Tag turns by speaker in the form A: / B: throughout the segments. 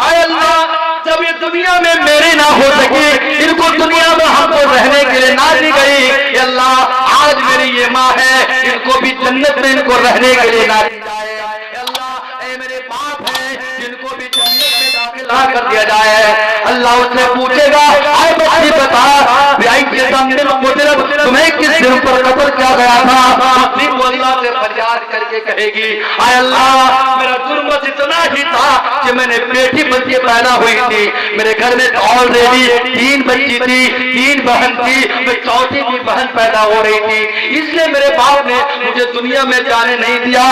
A: आय अल्लाह, जब ये दुनिया में मेरी ना हो सकी, इनको दुनिया में हमको रहने के लिए ना दी गई, अल्लाह आज मेरी ये माँ है, इनको भी जन्नत में इनको रहने के लिए ना दी जाए। अल्लाह ए मेरे बाप है, जिनको भी जन्नत में दाखिला कर दिया जाए। अल्लाह उससे पूछेगा, आए बच्ची बता तुम्हें किस दिन पर कत्ल किया गया था? वो अल्लाह से फरियाद करके कहेगी, आय अल्लाह मेरा जुर्म इतना ही था कि मैंने बेटी बच्ची पैदा हुई थी, मेरे घर में ऑलरेडी 3 बच्ची थी, 3 बहन थी, मैं चौथी भी बहन पैदा हो रही थी, इसलिए मेरे बाप ने मुझे दुनिया में जाने नहीं दिया।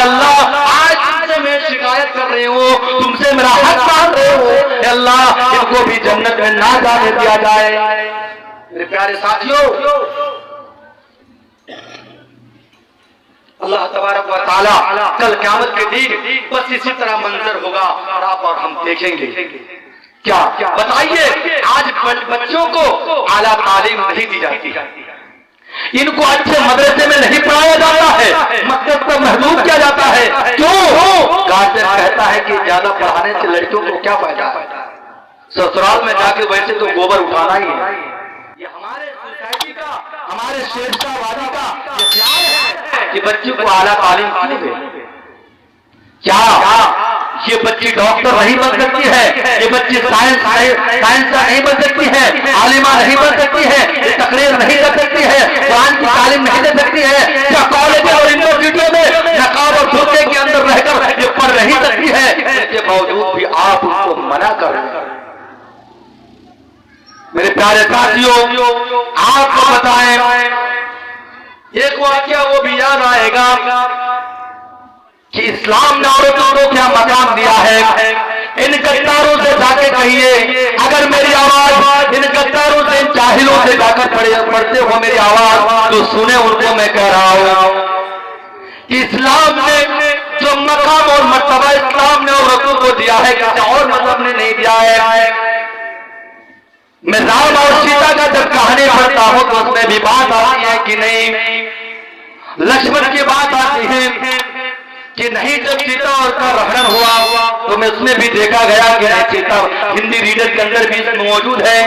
A: अल्लाह आज तुमसे मैं शिकायत कर रही हूँ, तुमसे मेरा हक मांग रहे हो, अल्लाह इनको भी जन्नत में ना जाने दिया जाए। मेरे प्यारे साथियों, अल्लाह तबारक व तआला कल क़यामत के दिन बस इसी तरह मंजर होगा और आप और हम देखेंगे। क्या बताइए, आज बच्चों को आला तालीम नहीं दी जाती, इनको अच्छे मदरसे में नहीं पढ़ाया जाता है, मकसद पर महदूद किया जाता है। क्यों? गार्जियन कहता है कि ज्यादा पढ़ाने से लड़कियों को क्या फायदा है, ससुराल में जाके वैसे तो गोबर उठाना ही है। ये हमारे सोसाइटी का, हमारे श्रेष्ठवादी का ये ख्याल है कि बच्चों को आला तालीम क्यों दे। क्या ये बच्ची डॉक्टर नहीं बन सकती है? ये बच्ची साइंस नहीं बन सकती है, आलिमा नहीं बन सकती है, ये तकरीर नहीं कर सकती है, कुरान की तालीम नहीं दे सकती है? क्या कॉलेज और यूनिवर्सिटियों में नकाब और बुर्के के अंदर रहकर ये पढ़ नहीं सकती है? इसके बावजूद भी आप उसको मना कर रहे हैं। मेरे प्यारे साथियों, आपको बताएं, एक वाकया वो भी याद आएगा कि इस्लाम ने औरतों को क्या मकाम दिया है। इन गद्दारों से जाके कहिए, अगर मेरी आवाज इन गद्दारों से, इन जाहिलों से जाकर पढ़ते हो मेरी आवाज, तो सुने उनको मैं कह रहा हूं कि इस्लाम ने जो मकाम और मर्तबा इस्लाम ने औरतों को दिया है, किसी और मजहब ने नहीं दिया है। मैं राम और सीता का जब कहानी पढ़ता हूं तो उसमें भी बात आती है कि नहीं, लक्ष्मण की बात आती है कि नहीं, जब सीता और का हरण हुआ तो मैं उसमें भी देखा गया कि नहीं, सीता हिंदी रीडर के अंदर भी इसमें मौजूद है,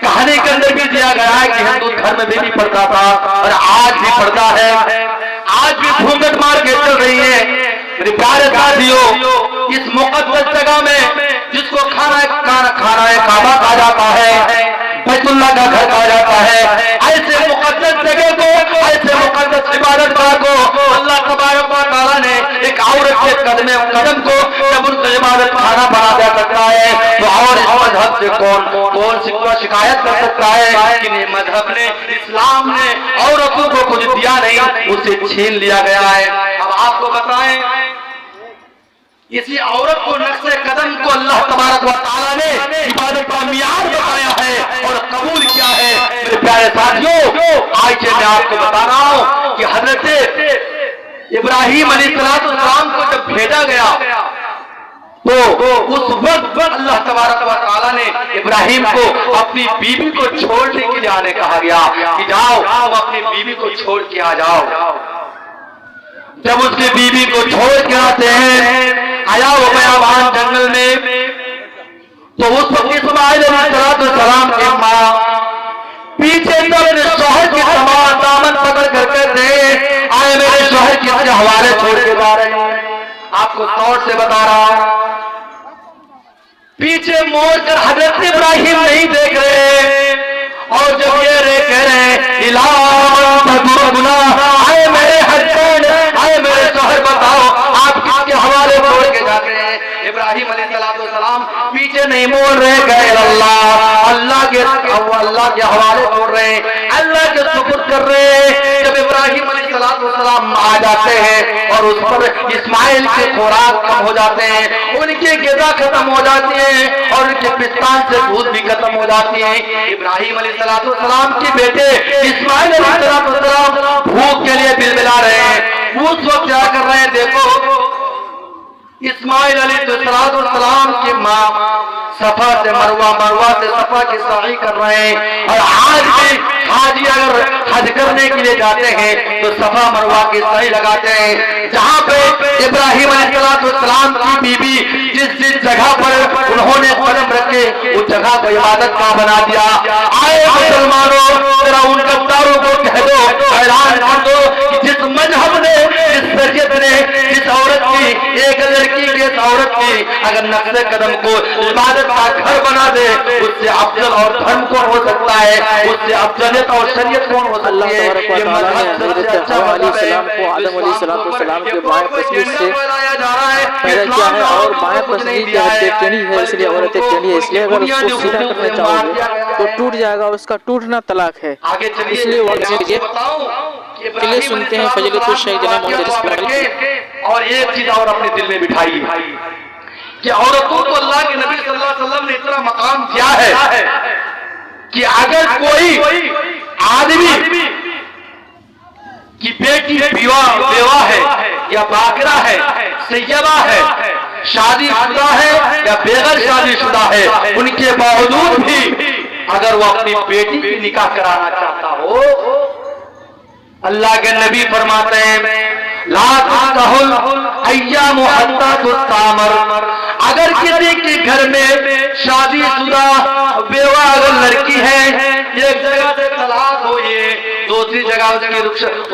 A: कहानी के अंदर भी दिया गया है कि हिंदू धर्म में भी पढ़ता था और आज भी पढ़ता है, आज भी घूंघट मार के चल रही है। मेरे प्यारे साथियों, इस मुकद्दस जगह में जिसको खाना काबा कहा जाता है, बैतुल्लाह का घर कहा जाता है, ऐसे मुकद्दस जगह को, ऐसे मुकद्दस इबादतगाह को अल्लाह तबारक व तआला ने एक औरत के कदम को जब उनसे इबादत खाना बना दे सकता है, तो और इस मजहब से कौन शिकायत कर सकता है कि मजहब ने, इस्लाम ने औरतों को कुछ दिया नहीं, उसे छीन लिया गया है। अब आपको बताएं, इसी औरत को, नक्शे कदम को अल्लाह तबारक व तआला ने इबादत का मियार बताया है और कबूल किया है। मेरे प्यारे साथियों, आज मैं आपको बता रहा हूं कि हजरत इब्राहिम अलैहिस्सलाम को जब भेजा गया तो उस वक्त अल्लाह तबारक व तआला ने इब्राहिम को अपनी बीवी को छोड़ने के लिए आने कहा गया कि जाओ अपनी बीवी को छोड़ के आ जाओ। जब उसकी बीवी को छोड़ के आते हैं, आया वो बयाबान जंगल में, तो उस वक्त इस्माइल अलैहिस्सलाम की मां पीछे से अपने शौहर की तमाम दामन पकड़ कर कहते हैं, आए मेरे शौहर किसके हवाले छोड़ के जा रहे हैं। आपको तौर से बता रहा हूं, पीछे मोड़ कर हजरत इब्राहिम नहीं देख रहे, और जब ये रे कह रहे इलाहा, आए मेरे हस्बैंड, आए मेरे शौहर, बताओ आप किसके हवाले छोड़ के जा रहे हैं। इब्राहिम अलैहिस्सलाम पीछे नहीं मोड़ रहे, गए अल्लाह के हवाले छोड़ रहे हैं, अल्लाह के सुपुर्द कर रहे हैं। जब इब्राहिम अलैहिस्सलाम आ जाते हैं और उस पर इस्माइल के खुराक कम हो जाते हैं, उनकी ग़िज़ा खत्म हो जाती है और उनके पिस्तान से दूध भी खत्म हो जाती है। इब्राहिम अलैहिस्सलाम के बेटे इस्माइल अलैहिस्सलाम भूख के लिए बिलबिला रहे हैं। उस वक्त क्या कर रहे हैं, देखो इस्माइल अलैहिस्सलाम की मां सफा से मरवा, मरवा से सफा की सही कर रहे हैं। और आज भी हाजी अगर हज करने के लिए जाते हैं तो सफा मरवा की सही लगाते हैं। जहां पे इब्राहिम अलैहिस्सलाम की बीबी जिस जगह पर उन्होंने कदम रखे उस जगह को इबादत का बना दिया। आए मुसलमानों, जरा उन गद्दारों को कह दो, ऐलान कर दो कि जिस मजहब ने, जिस शरीयत ने जिस औरत की, एक लड़की की, इस औरत की अगर नक्शे कदम को इबादत का घर बना दे, उससे अफजल और धर्म कौन हो सकता है, उससे अफजलियत और शरीयत कौन हो सकती है। ये मजहब सबसे अच्छा मजहब है।
B: आदम अलैहिस्सलाम के बाएं पसली से पैदा किया है और बाएं पसली जो है टेढ़ी है, इसलिए औरतें टेढ़ी है, इसलिए अगर उसको सीधा करना चाहोगे तो टूट जाएगा, उसका टूटना तलाक है। इसलिए वो चलिए सुनते हैं फजीलतुल शेख जनाब मोहम्मद इस्माइल।
A: और एक चीज और अपने दिल में बिठाई कि औरतों को अल्लाह के नबी सल्लल्लाहु अलैहि वसल्लम ने इतना मकाम दिया है कि अगर कोई आदमी की बेटी बेवा है या बाकरा है, सैयबा है, शादीशुदा है या बेगैर शादीशुदा है, उनके बावजूद भी अगर वो अपनी बेटी की निकाह कराना चाहता हो, अल्लाह के नबी फरमाते हैं ला तुस्तहुल अय्यामु हत्ता तुस्तामर। अगर किसी के घर में शादीशुदा बेवा अगर लड़की है, एक जगह से तलाक हो, ये दूसरी जगह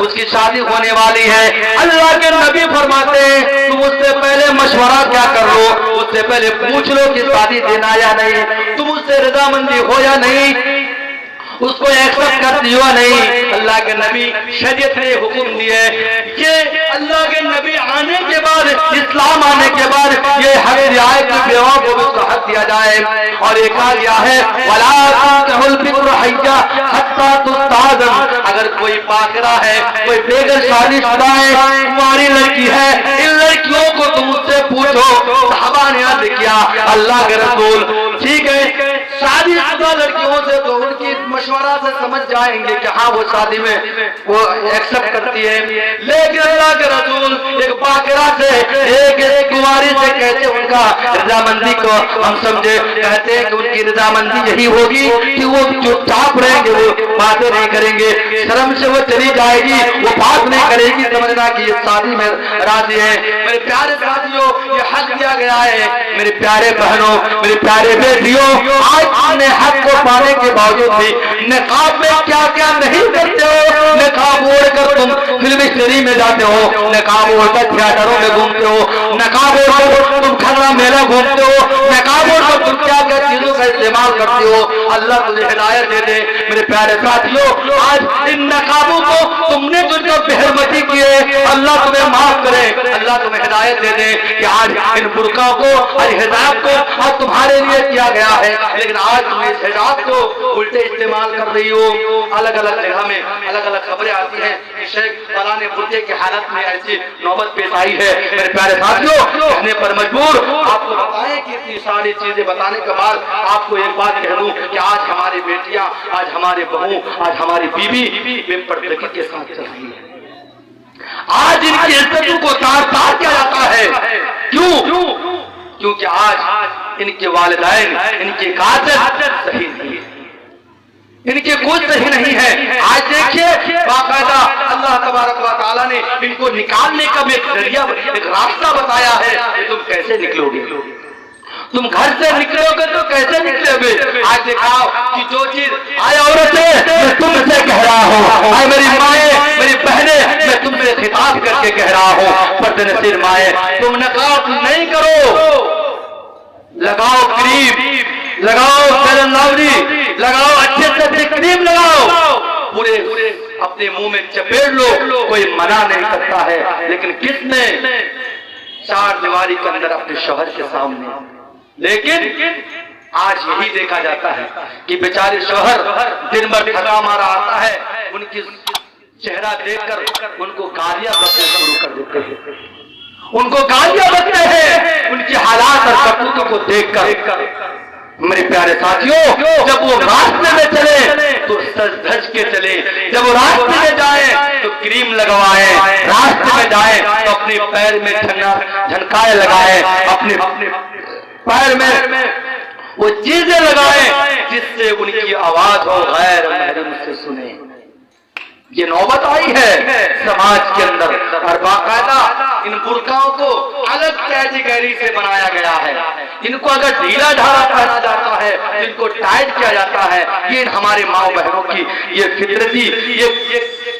A: उसकी शादी होने वाली है, अल्लाह के नबी फरमाते हैं तुम उससे पहले मशवरा क्या कर लो, उससे पहले पूछ लो कि शादी देना या नहीं, तुम उससे रजामंदी हो या नहीं, उसको एक्सेप्ट करती हो नहीं। अल्लाह के नबी शरीयत ने हुक्म दिए कि अल्लाह के नबी आने के बाद, इस्लाम आने के बाद ये हक रियायत की बेवाओं को भी उसका हक दिया जाए। और एक कहा गया है वला तुस्तहुल बिक्र हय्या हत्ता तुस्ताज़न। अगर कोई बाकरा है, कोई बेगैर शादीशुदा है, कुंवारी लड़की है, इन लड़कियों को तुम उससे पूछो। सहाबा ने अर्ज़ किया अल्लाह के रसूल ठीक है, शादीशुदा लड़कियों से तो उनकी मशवरा से समझ जाएंगे कि हाँ वो शादी में वो एक्सेप्ट करती है, लेकिन अल्लाह के रसूल एक बाकरा से, एक कुंवारी से कैसे उनका रजामंदी को हम समझे। कहते हैं कि उनकी रजामंदी यही होगी कि वो चुपचाप रहेंगे, वो बातें नहीं करेंगे, शर्म से वो चली जाएगी, वो बात नहीं करेगी, समझना कि ये शादी में राजी है। मेरे प्यारे साथियों, ये हक दिया गया है। मेरे प्यारे बहनों, मेरे प्यारे बेटियों, आज अपने हक को पाने के बावजूद भी निकाब में क्या क्या नहीं करते हो। निकाब ओढ़कर तुम फिल्म स्टोरी में जाते हो, निकाब ओढ़कर थिएटरों में घूमते हो, निकाब ओढ़कर तुम खतरा मेला घूमते हो, निकाब ओढ़कर तुम क्या क्या चीजों का इस्तेमाल करते हो। अल्लाह तुझे हिदायत दे दे। मेरे प्यारे साथियों, आज इन नकाबों को तुमने जिनका बेहरमती की है, अल्लाह तुम्हें माफ करे, अल्लाह तुम्हें हिदायत दे दे कि आज इन बुर्का को, आज हिजाब को आज तुम्हारे लिए किया गया है, लेकिन आज तुम इस हिजाब को उल्टे इस्तेमाल कर रही हो। अलग अलग जगह में अलग अलग खबरें आती हैं कि शेख फलाने बुर्के की हालत में ऐसी नौबत पेश आई है। मेरे प्यारे साथियों, कहने पर मजबूर आपको बताएं कि इतनी सारी चीजें बताने के बाद आपको एक बात कह दूं कि आज हमारी बेटियां, आज हमारे बहू, आज हमारी बीवी बेपर्दगी के साथ चल रही है। आज इनकी इज्जतों को तार तार किया जाता है। क्यों? क्योंकि आज इनके वालिदैन, इनके कातिल सही नहीं है, इनके कुछ सही नहीं है। आज देखिए बाकायदा अल्लाह तबारक व तआला ने इनको निकालने का एक जरिया, एक रास्ता बताया है कि तुम कैसे निकलोगे। तुम घर से निकलोगे तो कैसे निकलोगे। आज दिखाओ कि जो चीज आए औरतें मैं तुमसे कह रहा हूँ, आए मेरी माएँ, मेरी बहनें, मैं तुमसे खिताब करके कह रहा हूँ, पर्दनसीर माएँ, तुम नकाब नहीं करो, लगाओ क्रीम, लगाओ फेयर लवली, लगाओ अच्छे से अच्छे क्रीम लगाओ, पूरे अपने मुंह में चपेट लो, कोई मना नहीं करता है। लेकिन किसने चार दीवारी के अंदर अपने शौहर के सामने। लेकिन आज यही देखा जाता है कि बेचारे शौहर दिन भर थका मारा आता है, उनकी चेहरा देखकर उनको गालियां बकना शुरू कर देते हैं, उनको गालियां बकते हैं उनकी हालात और करतूतों को देखकर। मेरे प्यारे साथियों, जब वो रास्ते में चले तो सज धज के चले, जब वो रास्ते में जाए तो क्रीम लगवाए, रास्ते में जाए तो अपने पैर में झनकाए लगाए, अपने पैर में वो चीजें लगाए जिससे उनकी आवाज हो गैर महरम से सुने, ये नौबत आई है समाज के अंदर, और बाकायदा इन बुर्काओं को अलग कैटेगरी से बनाया गया है। इनको अगर ढीला ढाला पहना जाता है, इनको टाइट किया जाता है, ये हमारे माँ बहनों की ये फितरती ये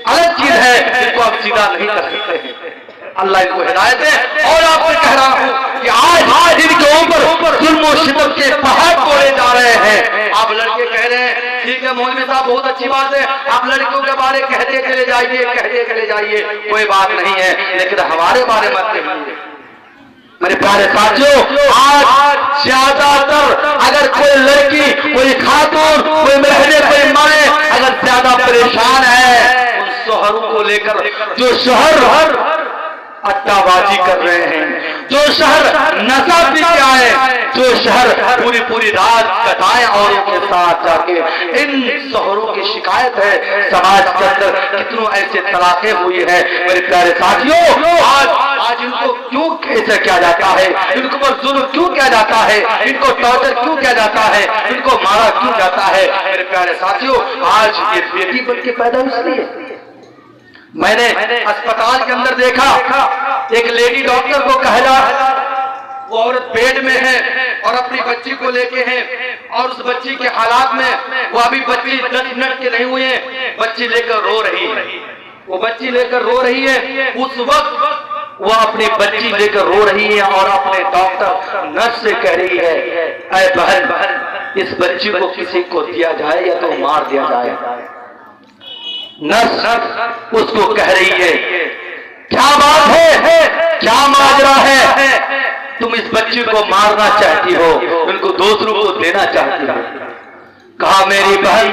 A: अलग चीज है, इनको आप सीधा नहीं कर सकते हैं। अल्लाह इनको हिदायत है। और आपसे कह रहा हूँ कि आज इनके ऊपर जुल्म और सितम के पहाड़ तोड़े जा रहे हैं। आप लड़के कह रहे हैं, ठीक है मौलवी साहब बहुत अच्छी बात है, आप लड़कियों के बारे कहते चले जाइए, कहते चले जाइए, कोई बात नहीं है, लेकिन हमारे बारे मत कहिए। मेरे प्यारे साथियों, आज ज्यादातर अगर कोई लड़की, कोई खातून, कोई बहनें, कोई माए अगर ज्यादा परेशान है उन शोहरों को लेकर, जो शोहर अड्डाबाजी कर रहे हैं, जो शहर नशा पी के आए, जो शहर पूरी रात कटाए औरों के साथ जाके, इन शोहरों की शिकायत है समाज के अंदर। कितनों ऐसे तलाकें हुई है मेरे प्यारे साथियों। आज इनको क्यों ऐसा किया जाता है, इनको पर जुल्म क्यों किया जाता है, इनको टॉर्चर क्यों किया जाता है, इनको मारा क्यों जाता है मेरे प्यारे साथियों। आज ये बेटी बन के पैदा इसलिए। मैंने अस्पताल के अंदर देखा, एक लेडी डॉक्टर को कहला, वो औरत बेड में है और अपनी बच्ची को लेके है, और उस बच्ची के हालात में वो अभी बच्ची 10 मिनट के नहीं हुए, बच्ची लेकर रो रही है। वो बच्ची लेकर रो रही है, उस वक्त वो अपनी बच्ची लेकर रो रही है और अपने डॉक्टर नर्स से कह रही है, ऐ बहन इस बच्ची को किसी को दिया जाए या तो मार दिया जाए। नर्स उसको कह रही है, क्या बात है, क्या माजरा है, तुम इस बच्ची को मारना चाहती हो, उनको दूसरों को देना चाहती हो। कहा मेरी बहन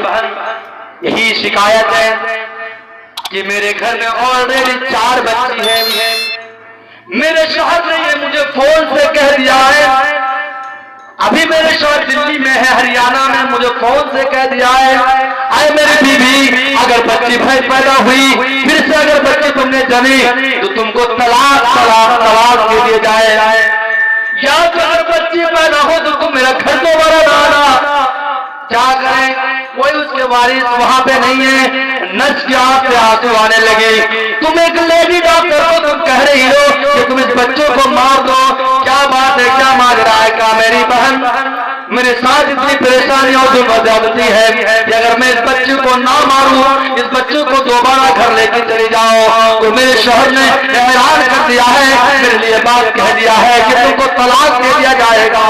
A: यही शिकायत है कि मेरे घर में ऑलरेडी 4 बच्ची है, मेरे शौहर ने ये मुझे फोन से कह दिया है, अभी मेरे शौहर दिल्ली में है, हरियाणा में, मुझे फोन से कह दिया है, आए मेरी बीवी अगर बच्ची भाई पैदा हुई, फिर से अगर बच्ची तुमने जनी तो तुमको तलाक दे दिया जाए, या तो अगर बच्ची पैदा हो तो तुम मेरा घर दोबारा लाना। क्या करें, कोई उसके वारिस वहां पे नहीं है। नर्स की आंख से आंसू आने लगे। तुम एक लेडी डॉक्टर हो, तुम कह रही हो कि तुम इस बच्चों को मार दो, क्या बात है, क्या मांग रहा है। कहा मेरी बहन मेरे साथ इतनी परेशानी और ज्यादती है कि अगर मैं इस बच्चे को ना मारूं, इस बच्चे को दोबारा घर लेके चले जाओ तो मेरे शौहर ने ऐलान कर दिया है, मेरे लिए बात कह दिया है कि तुमको तलाक दे दिया जाएगा।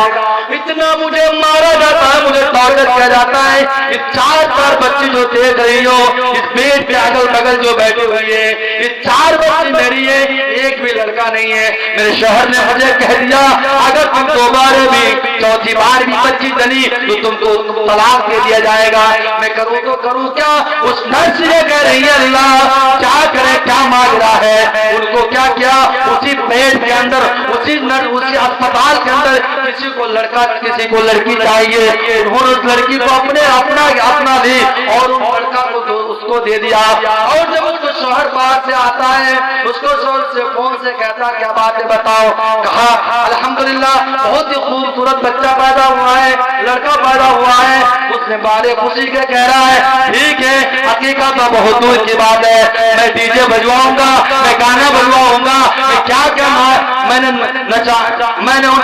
A: इतना मुझे मारा जाता है, मुझे टॉर्चर किया जाता है। ये 4 बच्ची जो देख रही हो, इस बेड पे अगल बगल जो बैठी हुई है, ये 4 बच्ची मेरी है, एक भी लड़का नहीं है। मेरे शौहर ने मुझे कह दिया अगर तुम दोबारा भी 4थी बार भी बच्ची जनी तो तुमको तलाक दे दिया जाएगा। मैं करूँ तो करूँ क्या। उस नर्स ये कह रही है अल्लाह क्या करे, क्या मांग रहा है। उनको क्या किया, उसी बेड के अंदर, उसी अस्पताल के अंदर किसी को लड़का किसी को लड़की चाहिए, उन्होंने उस लड़की को अपना ली और उस लड़का को उसको दे दिया। और जब उसको शौहर बाहर से आता है, उसको शौहर से फोन से कहता क्या बात है बताओ। कहा अल्हम्दुलिल्लाह बहुत ही खूबसूरत बच्चा पैदा हुआ है, लड़का पैदा हुआ है। उसने बारे खुशी के कह रहा है ठीक है, हकीकत तो बहुत दूर की बात है, मैं डीजे बजवाऊंगा, मैं गाना बजवाऊंगा, मैं क्या मैंने उन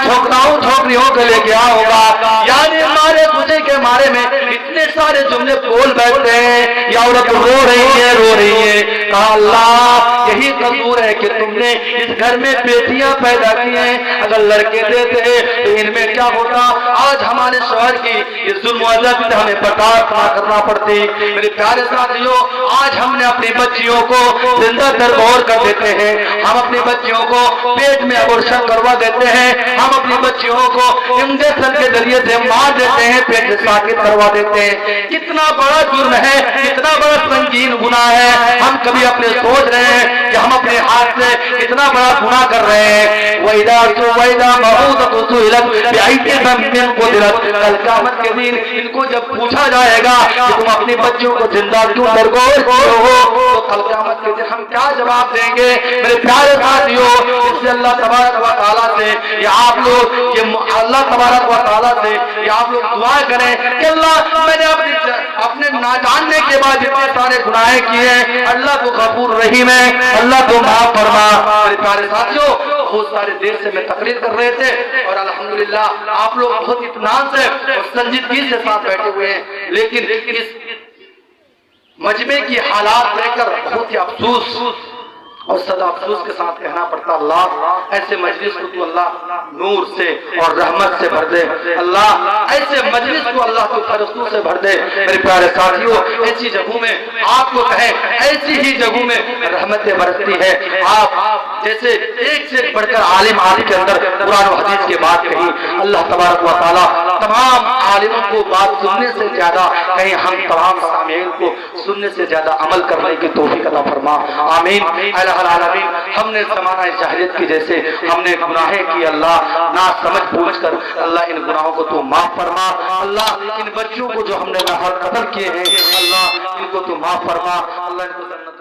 A: छोकरियों को लेके आऊंगा। यानी हमारे खुशी के मारे में इतने सारे जुमले बोल बैठते हैं। या औरत रो रही है। कहा अल्लाह यही कसूर है कि तुमने इस घर में बेटियां पैदा की हैं, अगर लड़के देते तो इनमें क्या होता। आज हमारे शौहर की इस जुल्म से हमें बर्दाश्त ना करना पड़ती। मेरे प्यारे साथियों, आज हमने अपनी बच्चियों को जिंदा दरबोर कर देते हैं, हम अपनी बच्चियों को पेट में अबॉर्शन करवा देते हैं, हम अपनी बच्चियों को इंजेक्शन के जरिए से मार देते हैं, पेट से साकित करवा देते हैं। कितना बड़ा जुर्म है, कितना बड़ा संगीन गुनाह है। हम कभी अपने सोच रहे हैं कि हम अपने हाथ से कितना बड़ा गुनाह कर रहे हैं। कल क़यामत के दिन इनको जब पूछा जाएगा कि तुम अपनी बच्चियों को जिंदा क्यों दरगोर हो, तो कल क़यामत के दिन हम क्या जवाब देंगे। मेरे प्यारे साथियों, इससे अल्लाह तबारक व तआला से या आप लोग अल्लाह तबारक व तआला से या आप लोग दुआ करें कि अल्लाह मैंने अपनी अपने ना जानने के बाद इतने सारे गुनाह किए हैं। अल्लाह तो गफूर रहीम है, अल्लाह तो माफ फरमा। मेरे प्यारे साथियों, बहुत सारे देर से मैं तकरीर कर रहे थे और अल्हम्दुलिल्लाह आप लोग बहुत इत्मीनान से और संजीदगी से साथ बैठे हुए हैं, लेकिन इस मजमे की हालात देखकर बहुत ही अफसोस और सदा अफसोस के साथ कहना पड़ता, अल्लाह ऐसे मजलिस को तू अल्लाह नूर से और रहमत से भर दे। अल्लाह ऐसे मजलिस को अल्लाह तू फरस्तू से भर दे। मेरे प्यारे साथियों, ऐसी जगहों में आपको कहे, ऐसी ही जगहों में रहमतें बरसती है। आप जैसे एक से बढ़कर आलिम आलिम के अंदर कुरान और हदीस की बात कही, अल्लाह तबारक व तआला तमाम आलिमों को बात सुनने से ज्यादा कहीं हम तमाम सामीईन को सुनने से ज्यादा अमल करने की तौफीक अता फरमा। आमीन। आमीन। हमने ज़माना जाहिलियत की जैसे हमने गुनाहें की, अल्लाह ना समझ पूछ कर अल्लाह इन गुनाहों को तू माफ फरमा। अल्लाह इन बच्चों को जो हमने नाहक कत्ल किए हैं, अल्लाह इनको तू माफ फरमा। अल्लाह इनको जन्नत